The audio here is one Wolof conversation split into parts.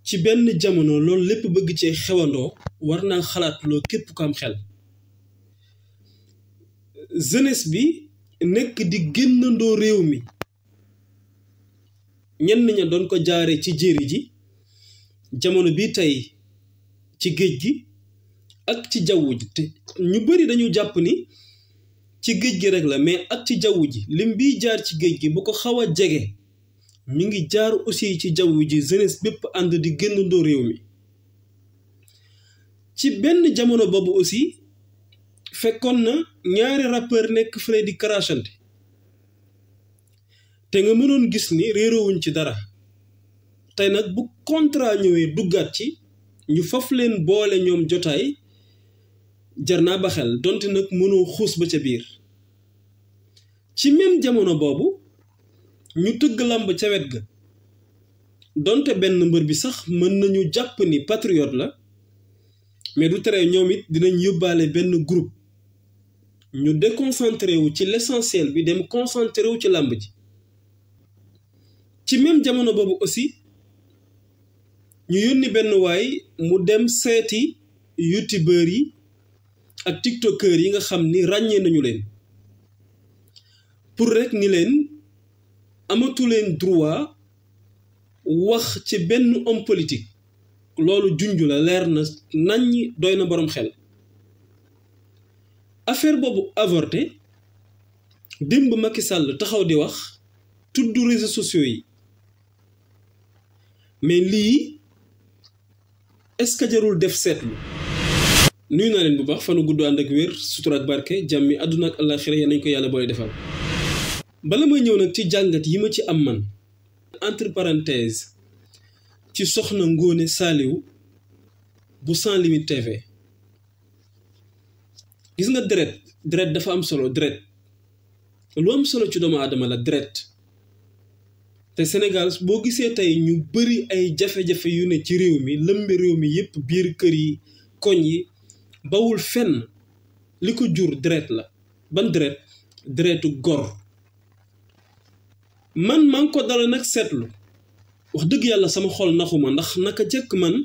ci benn jamono loolu lépp bëgg cee xewandoo war naa xalaat loo képp ko am xel jeunesse bi nekk di génnandoo réew mi ñenn ña doon ko jaare ci jéeri ji jamono bi tey ci géej gi ak ci jaww ji te ñu bari dañu jàpp ni ci géej gi rek la mais ak ci jaww ji lim biy jaar ci géej gi bu ko xaw a jege mi ngi jaar aussi ci jaww ji jeunesse bépp ànd di génnandoo réew mi ci benn jamono boobu aussi fekkoon na ñaari rappeur nekk fële di crashante te nga mënoon gis ni réeroowuñ ci dara tey nag bu contrat ñëwee duggaat ci ñu faf leen boole ñoom jotaay jar naa ba xel donte nag mënoo xuus ba ca biir ci même jamono boobu ñu tëgg làmb ca wet ga donte benn mbër bi sax mën nañu jàpp ni patriote la mais du tere ñoom it dinañ yóbbaale benn groupe ñu déconcentré wu ci l'essentiel bi dem concentré wu ci làmb ji ci même jamono boobu aussi ñu yónni benn waay mu dem seeti youtubeur yi ak tiktokeur yi nga xam ni ràññee nañu leen pour rek ni leen amatu leen droit wax ci benn homme politique loolu junj la leer na naññi doy na boroom xel affaire boobu avorté démb Macky Sall taxaw di wax tudd réseaux sociaux yi mais lii est-ce que jarul def seetlu nuyu naa leen bu baax fanu gudd ànd ak wér sutura ak barke jàmmi àdduna ak àllaaxira yal nañ ko yàlla booy defal bala may ñëw nag ci jàngat yi ma ci am man entre parenthèse ci soxna Ngoné Saliou bu Sans Limites TV gis nga deret dafa am solo deret lu am solo ci doomu aadama la deret te Sénégal boo gisee tey ñu bari ay jafe-jafe yu ne ci réew mi lëmbe réew mi yépp biir kër yi koñ yi bawul fenn li ko jur deret la ban deretu gor man maa ngi ko dala nag seetlu wax dëgg yàlla sama xol naxuma ndax naka jëkk man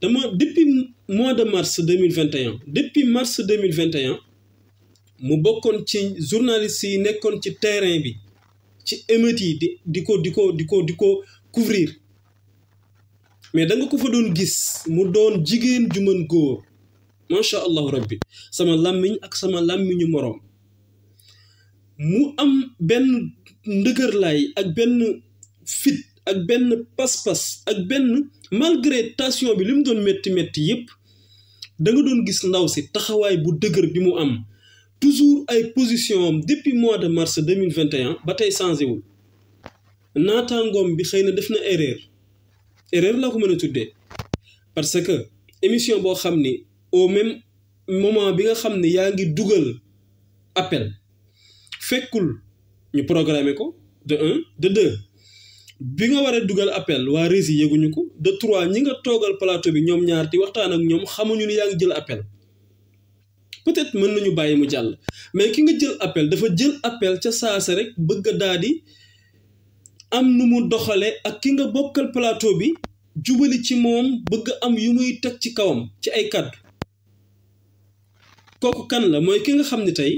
dama depuis mois de mars 2021 depuis mars 2021 mu bokkoon ci journalistes yi nekkoon ci terrain bi ci émeutes yi di ko couvrir mais da nga ko fa doon gis mu doon jigéen ju mën góor macha allahu rabbi sama làmmiñ ak sama làmmiñu moroom mu am benn ndëgërlaay ak benn fit ak benn pas-pas ak benn malgré tension bi li mu doon métti yépp da nga doon gis ndaw si taxawaay bu dëgër bi mu am toujours ay position am depuis mois de mars 2021 ba tey changé wul naataangoom bi xëy na def na erreur laa ko mën a tuddee parce que émission boo xam ni au même moment bi nga xam ne yaa ngi dugal appel fekkul ñu programmer ko de 1 de 2 bi nga war a dugal appel waa régie yëguñu ko de 3 ñi nga toogal plateau bi ñoom ñaar di waxtaan ak ñoom xamuñu ni yaa ngi jël appel peut-être mën nañu bàyyi mu jàll mais ki nga jël appel dafa jël appel ca saasa rek bëgg a daal di am nu mu doxale ak ki nga bokkal plateau bi jubali ci moom bëgg am yu muy teg ci kawam ci ay kàddu kooku kan la mooy ki nga xam ne tey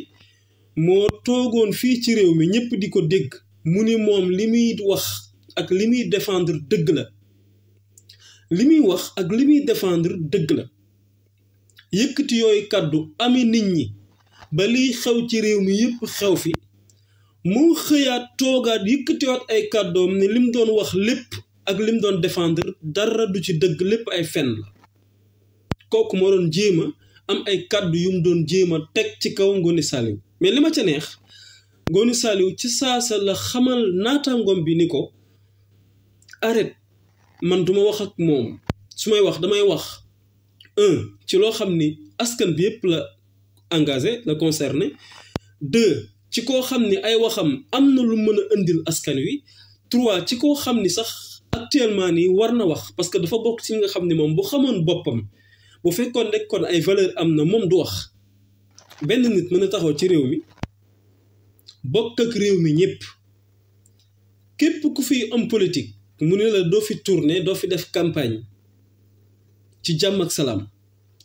moo toogoon fii ci réew mi ñëpp di ko dégg mu ni moom li muy wax ak li muy défendre dëgg la li muy wax ak li muy défendre dëgg la yëkkati yooyu kàddu ami nit ñi ba liy xew ci réew mi yëpp xew fi mu xëyaat toogaat yëkkatiwaat ay kàddoom ne lim doon wax lépp ak lim doon défendre dara du ci dëgg lépp ay fen la kooku moo doon jéema am ay kàddu yu mu doon jéema teg ci kaw Ngoné Saliou mais li ma ca neex Ngoné Saliou ci saasa la xamal naataangoom bi ni ko arrête man duma wax ak moom su may wax damay wax ci loo xam ni askan bi yëpp la engagé la concerné 2 ci koo xam ni ay waxam am na lu mën a indil askan wi 3 ci koo xam ni sax actuellement nii war na wax parce que dafa bokk ci nga xam ni moom bu xamoon boppam bu fekkoon rek kon ay valeur am na moom du wax benn nit mën a taxaw ci réew mi bokk ak réew mi ñëpp képp ku fi am politique mu ne la doo fi tourner doo fi def campagne ci jàmm ak salaam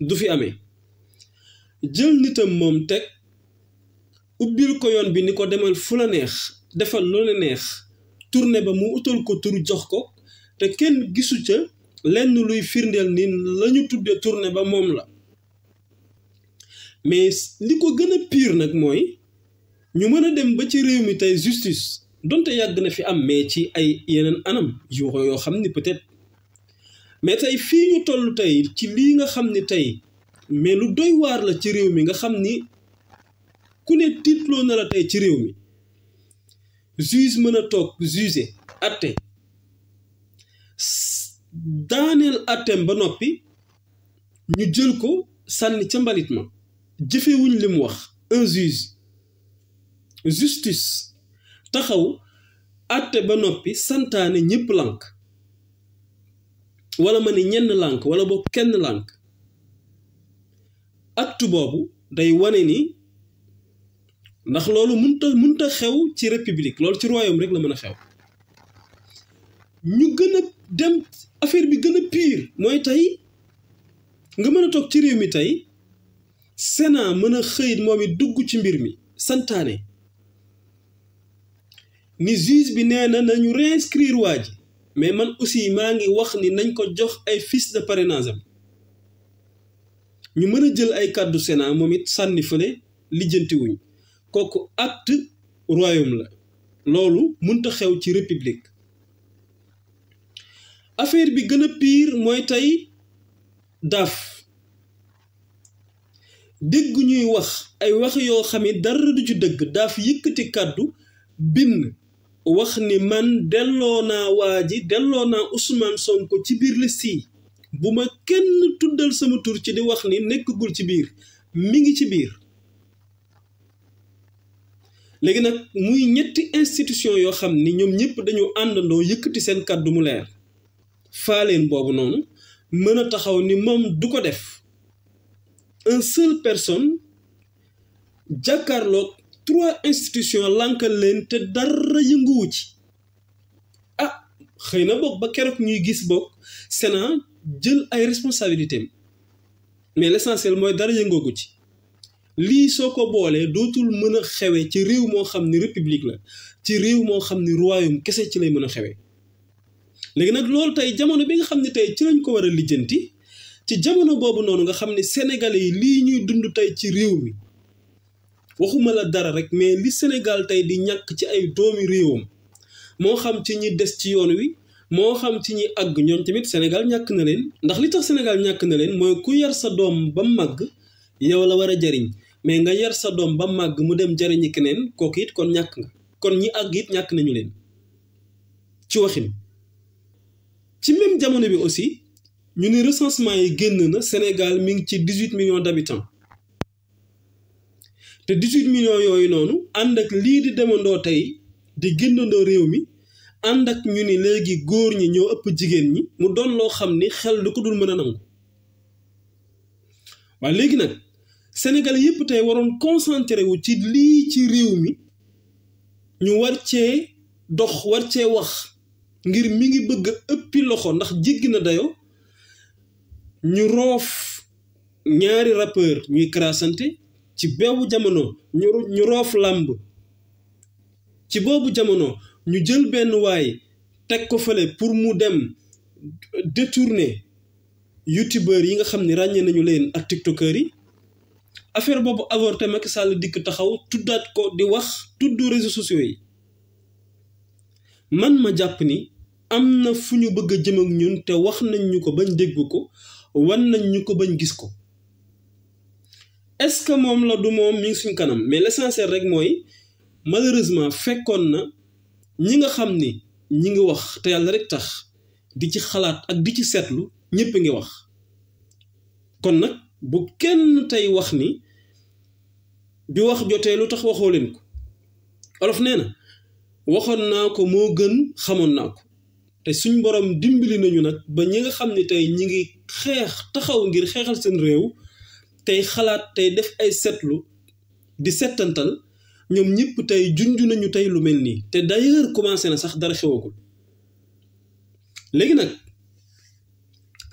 du fi amee jël nitam moom teg ubbil ko yoon bi ni ko demal fu la neex defal lu la neex tourner ba mu utal ko tur jox ko te kenn gisu ca lenn luy firndeel ni lañu tudde tourner ba moom la mais li ko gën a pire nag mooy ñu mën a dem ba ci réew mi tey justice donte yàgg na fi am mais ci ay yeneen anam yoo xam ni peut-être mais tey fii ñu toll tey ci lii nga xam ni tey mais lu doy waar la ci réew mi nga xam ni ku ne tiitloo na la tey ci réew mi juge mën a toog juger atte daaneel atteem ba noppi ñu jël ko sànni ca mbalit ma jëfewuñ li mu wax un juge justice taxaw atte ba noppi santaane ñëpp lànk wala ma ni ñenn lànk wala boog kenn lànk acte boobu day wane ni ndax loolu mënta xew ci république loolu ci royaume rek la mën a xew ñu gën a dem affaire bi gën a pire mooy tey nga mën a toog ci réew mi tey Sénat mën a xëy moom it dugg ci mbir mi santaane ni juge bi nee na nañu réinscrire waa ji mais man aussi maa ngi wax ni nañ ko jox ay fiches de parrainage am ñu mën a jël ay kàddu Sénat moom it sànni fële lijjantiwuñ kooku acte royaume la loolu mënta xew ci république affaire bi gën a pire mooy tey daaf dégg ñuy wax ay wax yoo xam ne dara du ci dëgg daaf yëkkati kàddu bind wax ni man delloo naa waa ji delloo naa Ousmane Sonko ci biir liste yi bu ma kenn tuddal sama tur ci di wax ni nekkagul ci biir mi ngi ci biir léegi nag muy ñetti institution yoo xam ni ñoom ñëpp dañu àndandoo yëkkati seen kàddu mu leer faaleen boobu noonu mën a taxaw ni moom du ko def une seule personne jàkkaarloog 3 institutions lànkal leen te dara yënguwu ci ah xëy na boog ba keroog ñuy gis boog Sénat jël ay responsabilités mais l'essentiel mooy dara yëngoogu ci lii soo ko boolee dootul mën a xewe ci réew moo xam ni république la ci réew moo xam ni royaume kese ci lay mën a xewe léegi nag loolu tey jamono bi nga xam ne tey ci lañ ko war a lijjanti ci jamono boobu noonu nga xam ne sénégalais yi lii ñuy dund tey ci réew mi waxuma la dara rek mais li Sénégal tey di ñàkk ci ay doomi réewam moo xam ci ñi des ci yoon wi moo xam ci ñi àgg ñoom tamit Sénégal ñàkk na leen ndax li tax Sénégal ñàkk na leen mooy ku yar sa doom ba màgg yow la war a jariñ mais nga yar sa doom ba màgg mu dem jariñi keneen kooku it kon ñàkk nga kon ñi àgg it ñàkk nañu leen ci waxin ci même jamono bi aussi ñu ne recensement yi génn na Sénégal mi ngi ci 18 millions d'habitants te 18 millions yooyu noonu ànd ak lii di demandoo tey di génnandoo réew mi ànd ak ñu ni léegi góor ñi ñoo ëpp jigéen ñi mu doon loo xam ni xel du ko dul mën a nangu waaye léegi nag Sénégal yépp tey waroon concentré wu ci lii ci réew mi ñu war cee dox war cee wax ngir mi ngi bëgg a ëppi loxo ndax jéggi na dayo ñu roof ñaari rappeur ñuy crasante ci boobu jamono ñu roof làmb ci boobu jamono ñu jël benn waay teg ko fële pour mu dem détourner youtubeurs yi nga xam ne ràññee nañu leen ak tiktokers yi affaire boobu avorté Macky Sall dikk taxaw tuddaat ko di wax tudd réseaux sociaux yi man ma jàpp ni am na fu ñu bëgg a jëm ak ñun te wax nañ ñu ko bañ dégg ko wan nañ ñu ko bañ gis ko est-ce que moom la du moom mi ngi suñ kanam mais l'essentiel rek mooy malheureusement fekkoon na ñi nga xam ni ñi ngi wax te yàlla rek tax di ci xalaat ak di ci seetlu ñëpp ngi wax kon nag bu kenn tey wax ni bi wax jotee lu tax waxoo leen ko olof nee na waxoon naa ko moo gën xamoon naa ko te suñ borom dimbali nañu nag ba ñi nga xam ni tey ñi ngi xeex taxaw ngir xeexal seen réew tey xalaat tey def ay seetlu di settantal ñoom ñëpp tey junj nañu tey lu mel nii te d'ailleurs commencé na sax dara xewagul léegi nag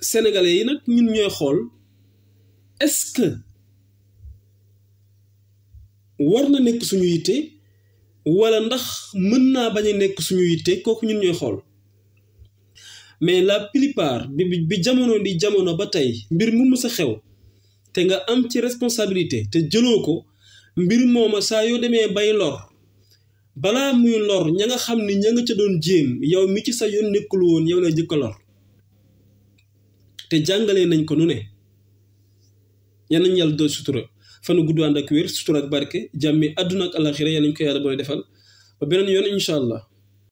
sénégalais yi nag ñun ñooy xool est-ce que war na nekk suñu yitte wala ndax mën naa bañ a nekk suñu yitte kooku ñun ñooy xool mais la plupart bi jamono di jamono ba tey mbir mu mës a xew te nga am ci responsabilité te jëloo ko mbir mooma saa yoo demee bay lor balaa muy lor ña nga xam ni ña nga ca doon jéem yow mi ci sa yoon nekkul woon yow lay jëkk a lor te jàngalee nañ ko nu ne yal nañ yàlla doon sutura fanu gudd ànd ak wér sutura ak barke jàmmi àdduna ak alaxira yal nañ ko yàlla booy defal ba beneen yoon incha allah.